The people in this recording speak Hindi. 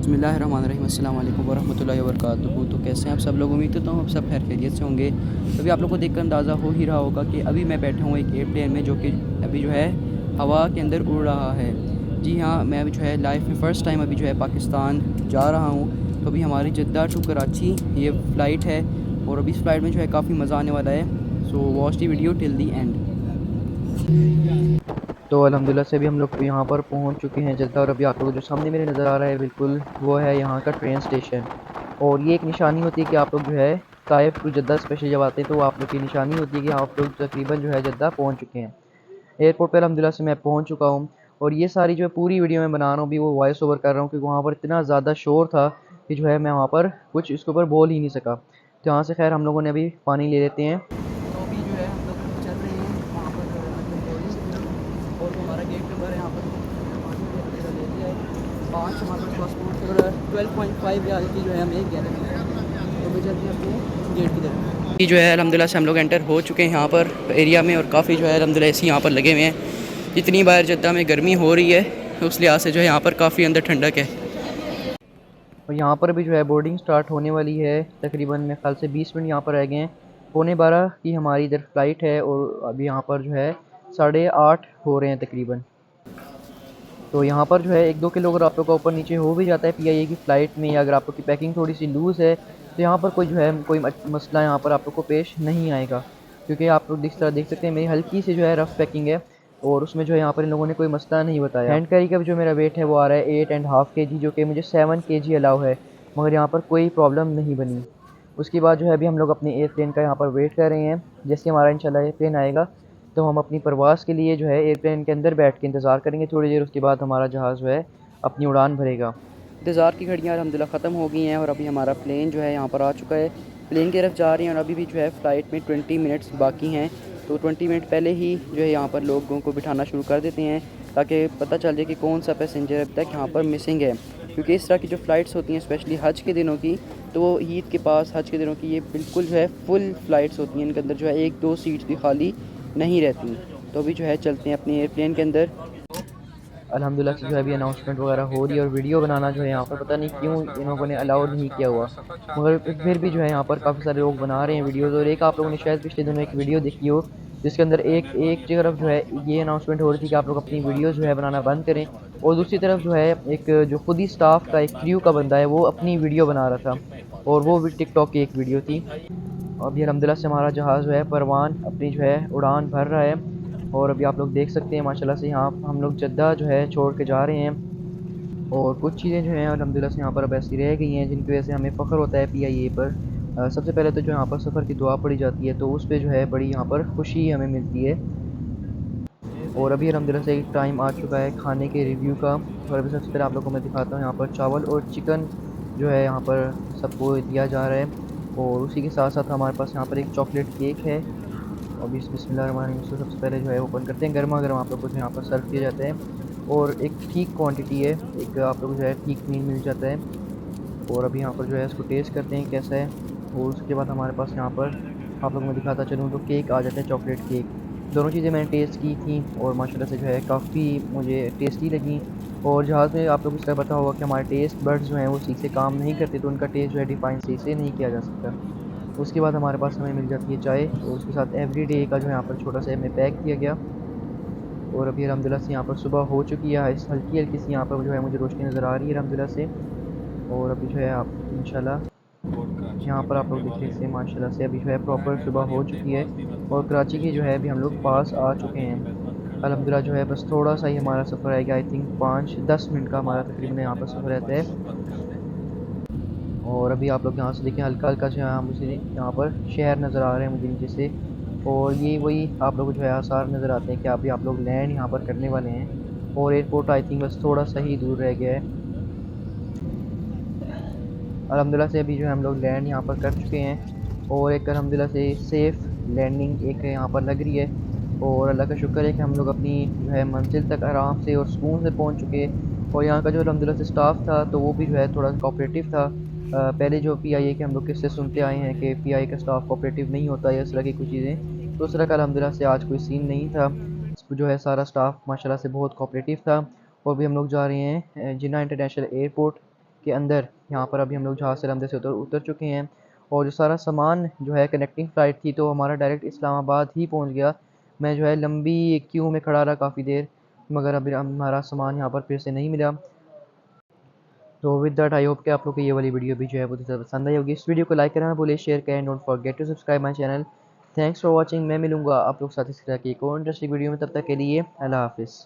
बिस्मिल्लाहिर्रहमानिर्रहीम अस्सलाम वालेकुम वरहमतुल्लाहि वबरकातुहू। तो कैसे हैं आप सब लोग? उम्मीद करता हूँ आप सब खैर खैरियत से होंगे। अभी आप लोग को देखकर अंदाज़ा हो ही रहा होगा कि अभी मैं बैठा हूँ एक एयरप्लेन में, जो कि अभी जो है हवा के अंदर उड़ रहा है। जी हाँ, मैं अभी जो है लाइफ में फ़र्स्ट टाइम अभी जो है पाकिस्तान जा रहा हूँ। तो अभी हमारी जद्दा टू कराची ये फ़्लाइट है, और अभी इस फ़्लाइट में जो है काफ़ी मज़ा आने वाला है। So watch the video till the and. तो अल्हम्दुलिल्लाह से अभी हम लोग यहाँ पर पहुँच चुके हैं जद्दा, और अभी आप लोगों को जो सामने मेरे नज़र आ रहा है बिल्कुल वो है यहाँ का ट्रेन स्टेशन। और ये एक निशानी होती है कि आप लोग जो है ताइफ टू जद्दा स्पेशल जब आते हैं तो आप लोग की निशानी होती है कि आप लोग तकरीबन जो है जद्दा पहुँच चुके हैं। एयरपोर्ट पर अल्हम्दुलिल्लाह से मैं पहुँच चुका हूँ, और ये सारी जो है पूरी वीडियो मैं बना रहा हूँ अभी वो वॉइस ओवर कर रहा हूँ, क्योंकि वहाँ पर इतना ज़्यादा शोर था कि जो है मैं वहाँ पर कुछ इसके ऊपर बोल ही नहीं सका। तो यहाँ से खैर हम लोगों ने अभी पानी ले लेते हैं। तो अभी जो है हम लोग चल रहे हैं वहाँ पर बोर्डिंग की तरफ, और जो हमारा गेट नंबर है यहाँ पर ले लिया है 5 हमारे पासपोर्ट, और 12.5 रियाल की जो है हमें गैलरी है। तो मैं चलते हैं अपने गेट की तरफ। ये जो है अल्हम्दुलिल्लाह से हम लोग एंटर हो चुके हैं यहाँ पर एरिया में, और काफ़ी जो है अल्हम्दुलिल्लाह ऐसी यहाँ पर लगे हुए हैं। जितनी बार जद्दा में गर्मी हो रही है उस लिहाज से जो है यहाँ पर काफ़ी अंदर ठंडक है। और यहाँ पर भी जो है बोर्डिंग स्टार्ट होने वाली है, तकरीबन मेरे ख्याल से 20 मिनट यहाँ पर रह गए हैं। 12:15 की हमारी इधर फ्लाइट है, और अभी यहाँ पर जो है 8:30 हो रहे हैं तकरीबन। तो यहाँ पर जो है 1-2 किलो अगर आप लोग का ऊपर नीचे हो भी जाता है पीआईए की फ़्लाइट में, या अगर आप लोग की पैकिंग थोड़ी सी लूज़ है तो यहाँ पर कोई जो है कोई मसला यहाँ पर आप लोग को पेश नहीं आएगा, क्योंकि आप लोग देख सकते हैं मेरी हल्की सी जो है रफ़ पैकिंग है, और उसमें जो है यहाँ पर इन लोगों ने कोई मसला नहीं बताया। हैंड कैरी का जो मेरा वेट है वो आ रहा है 8.5 kg, जो कि मुझे 7 kg अलाउ है, मगर यहाँ पर कोई प्रॉब्लम नहीं बनी। उसके बाद जो है अभी हम लोग अपने एयरप्लेन का यहाँ पर वेट कर रहे हैं। जैसे हमारा इंशाल्लाह एयरप्लेन आएगा तो हम अपनी परवाज़ के लिए जो है एयरप्लेन के अंदर बैठ के इंतज़ार करेंगे थोड़ी देर। उसके बाद हमारा जहाज़ जो है अपनी उड़ान भरेगा। इंतज़ार की घड़ियाँ अल्हम्दुलिल्लाह ख़त्म हो गई हैं, और अभी हमारा प्लेन जो है यहाँ पर आ चुका है। प्लेन की तरफ जा रही हैं, और अभी भी जो है फ़्लाइट में 20 मिनट्स बाकी हैं। तो 20 मिनट पहले ही जो है यहाँ पर लोगों को बिठाना शुरू कर देते हैं, ताकि पता चल जाए कि कौन सा पैसेंजर अभी तक यहाँ पर मिसिंग है। क्योंकि इस तरह की जो फ़्लाइट्स होती हैं स्पेशली हज के दिनों की, तो वो ईद के पास हज के दिनों की ये बिल्कुल जो है फुल फ़्लाइट्स होती हैं। इनके अंदर जो है 1-2 सीट्स भी खाली नहीं रहती। तो अभी जो है चलते हैं अपने एयरप्लेन के अंदर। अल्हम्दुलिल्लाह से जो है अभी अनाउंसमेंट वगैरह हो रही है, और वीडियो बनाना जो है यहाँ पर पता नहीं क्यों इन लोगों ने अलाउ नहीं किया हुआ, मगर फिर भी जो है यहाँ पर काफ़ी सारे लोग बना रहे हैं वीडियोज़। और एक आप लोगों ने शायद पिछले दिनों एक वीडियो देखी हो जिसके अंदर एक एक तरफ जो है ये अनाउंसमेंट हो रही थी कि आप लोग अपनी वीडियोज़ जो है बनाना बंद करें, और दूसरी तरफ जो है एक जो खुद ही स्टाफ का एक क्रू का बंदा है वो अपनी वीडियो बना रहा था, और वो भी टिकटॉक की एक वीडियो थी। अभी अल्हम्दुलिल्लाह से हमारा जहाज़ जो है परवान अपनी जो है उड़ान भर रहा है, और अभी आप लोग देख सकते हैं माशाल्लाह से यहाँ हम लोग जद्दा जो है छोड़ के जा रहे हैं। और कुछ चीज़ें जो हैं अल्हम्दुलिल्लाह से यहाँ पर अब ऐसी रह गई हैं जिनकी वजह से हमें फ़ख्र होता है पीआईए पर। सबसे पहले तो जो यहाँ पर सफ़र की दुआ पड़ी जाती है, तो उस पे जो है बड़ी यहाँ पर खुशी हमें मिलती है। और अभी अल्हम्दुलिल्लाह से एक टाइम आ चुका है खाने के रिव्यू का, और अभी सबसे पहले आप लोगों को मैं दिखाता हूँ यहाँ पर चावल और चिकन जो है यहाँ पर सबको दिया जा रहा है। और उसी के साथ साथ हमारे पास यहाँ पर एक चॉकलेट केक है। अभी बिस्मिल्लाहिर्रहमानिर्रहीम से सबसे पहले जो है ओपन करते हैं, गर्मा गर्म आप लोग को यहाँ पर सर्व किया जाता है, और एक ठीक क्वांटिटी है, एक आप लोग जो है ठीक मील मिल जाता है। और अभी यहाँ पर जो है इसको टेस्ट करते हैं कैसा है। और उसके बाद हमारे पास यहाँ पर आप लोग मैं दिखाता चलूँ तो केक आ जाता है, चॉकलेट केक। दोनों चीज़ें मैंने टेस्ट की थी, और माशाल्लाह से जो है काफ़ी मुझे टेस्टी लगी। और जहाज़ में आप लोग को इसका पता होगा कि हमारे टेस्ट बड्स जो हैं वो ठीक से काम नहीं करते, तो उनका टेस्ट जो है डिफाइन सही से नहीं किया जा सकता। उसके बाद हमारे पास हमें मिल जाती है चाय, और उसके साथ एवरीडे का जो है यहाँ पर छोटा सा हमें पैक किया गया। और अभी अल्हम्दुलिल्लाह से यहाँ पर सुबह हो चुकी है, इस हल्की हल्की सी यहाँ पर जो है मुझे रोशनी नज़र आ रही है अल्हम्दुलिल्लाह से। और अभी जो है आप इंशाल्लाह यहाँ पर आप लोग देख सकते हैं माशाल्लाह से अभी जो है प्रॉपर सुबह हो चुकी है, और कराची की जो है अभी हम लोग पास आ चुके हैं अल्हम्दुलिल्लाह। जो है बस थोड़ा सा ही हमारा सफ़र है, आई थिंक 5-10 मिनट का हमारा तकरीबन यहाँ पर सफ़र रहता है। और अभी आप लोग यहाँ से देखें हल्का हल्का जो है मुझे यहाँ पर शहर नज़र आ रहे हैं मुझे नीचे से, और ये वही आप लोग जो है आसार नज़र आते हैं कि अभी आप लोग लैंड यहाँ पर करने वाले हैं, और एयरपोर्ट आई थिंक बस थोड़ा सा ही दूर रह गया है। अल्हम्दुलिल्लाह से अभी जो है हम लोग लैंड यहाँ पर कर चुके हैं, और एक अल्हम्दुलिल्लाह से सेफ़ लैंडिंग एक यहाँ पर लग रही है। और अल्लाह का शुक्र है कि हम लोग अपनी जो है मंजिल तक आराम से और सुकून से पहुँच चुके। और यहाँ का जो अल्हम्दुलिल्लाह से स्टाफ था तो वो भी जो है थोड़ा कोऑपरेटिव था। पहले जो पीआईए के हम लोग किस्से सुनते आए हैं कि पीआईए का स्टाफ कोऑपरेटिव नहीं होता या इस तरह की कुछ चीज़ें, तो उस तरह का अल्हम्दुलिल्लाह से आज कोई सीन नहीं था। जो है सारा स्टाफ माशाल्लाह से बहुत कोऑपरेटिव था। और भी हम लोग जा रहे हैं जिन्ना इंटरनेशनल एयरपोर्ट के अंदर यहाँ पर अभी हम लोग जहाज़ से से उतर चुके हैं। और जो सारा सामान जो है कनेक्टिंग फ़्लाइट थी तो हमारा डायरेक्ट इस्लामाबाद ही पहुँच गया। मैं जो है लंबी क्यू में खड़ा रहा काफ़ी देर, मगर अभी हमारा सामान यहाँ पर फिर से नहीं मिला। तो विद दैट आई होप कि आप लोग को ये वाली वीडियो भी जो है बहुत ज़्यादा पसंद आई होगी। इस वीडियो को लाइक करना भूलिए, शेयर करें, don't forget to subscribe my channel. Thanks for watching. मैं मिलूंगा आप लोग साथ इस तरह की एक और इंटरेस्टिंग वीडियो में, तब तक के लिए अल्लाह हाफिज़।